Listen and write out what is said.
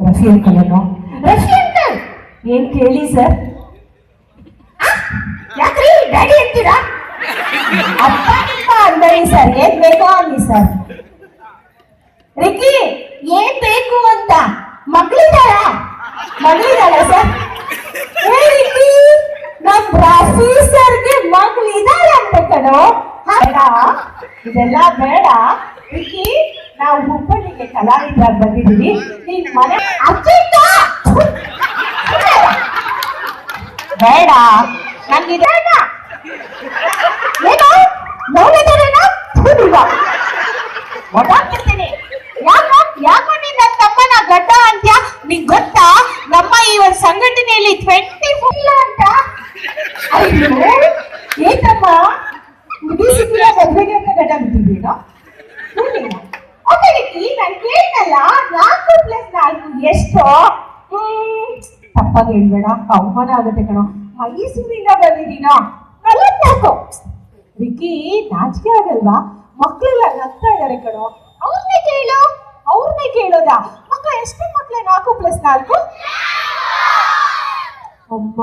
Rafi ಅಂಕಲನು. Rafi uncle ಏನ್ ಕೇಳಿ sir? ಯಾಕ್ರಿ ಡ್ಯಾಡಿ ಅಂತೀರಾ? ಅಪ್ಪ ಅಪ್ಪ ಅಂದರಿ ಸರ್, ಏನ್ ಬೇಕೋ ಅನ್ನಿ ಸರ್. ರಿಕ್ಕಿ ಏನ್ ಬೇಕು ಅಂತ? ಮಗಳಿದಾರ ಸರ್? ಹೇ ರಿಕ್ಕಿ, ನಮ್ ರಫಿ ಸರ್ಗೆ ಮಗಳಿದಾರೆ ಅಂತ ಕಣೋ. ಬೇಡ, ಇದೆಲ್ಲ ಬೇಡ ರಿಕ್ಕಿ. ನಾವು ಹುಬ್ಬಳ್ಳಿಗೆ ಕಲಾವಿದರಾಗಿ ಬಂದಿದ್ದೀವಿ. ನಿನ್ ಮನೆ ಅರ್ಜೆಂಟ ಬೇಡ, ನಂಗಿದೆ ಏನು ನೋಡಿದಾರೇನೋ ಓಡಾಡ್ತಿರ್ತೀನಿ. ಯಾಕೋ ನೀನ್ ನನ್ನ ತಮ್ಮನ ಗಡ್ಡ ಅಂತ್ಯ? ನಿಂಗ್ ಗೊತ್ತಾ ನಮ್ಮ ಈ ಒಂದು ಸಂಘಟನೆಯಲ್ಲಿ 24 ಅಂತ? ಅಯ್ಯೋ ಏತಮ್ಮ ಮುಗಿಸಿದ್ರೆ ಮದುವೆಗೆ ಅಂತ ಗಡ್ಡ ಬಿಟ್ಟಿದ್ದೀನೋ? ಓಕೆ ರಿಕ್ಕಿ, ನಾನು ಕೇಳಿನಲ್ಲ 4+4 ಎಷ್ಟು? ತಪ್ಪಾಗಿ ಹೇಳ್ಬೇಡ, ಅವಮಾನ ಆಗುತ್ತೆ ಕಣೋ. ಮೈಸೂರಿಂದ ಬಂದಿದ್ದೀನೋ 44. ರಿಕ್ಕಿ ನಾಚಿಕೆ ಆಗಲ್ವಾ? ಮಕ್ಕಳೆಲ್ಲ ನಗ್ತಾ ಇದಾರೆ ಕಣೋ. ಅವ್ರನ್ನೇ ಕೇಳೋದಾ? ಮಕ್ಕಳು ಎಷ್ಟೇ ಮಕ್ಕಳೇ 4+4? ಅಮ್ಮ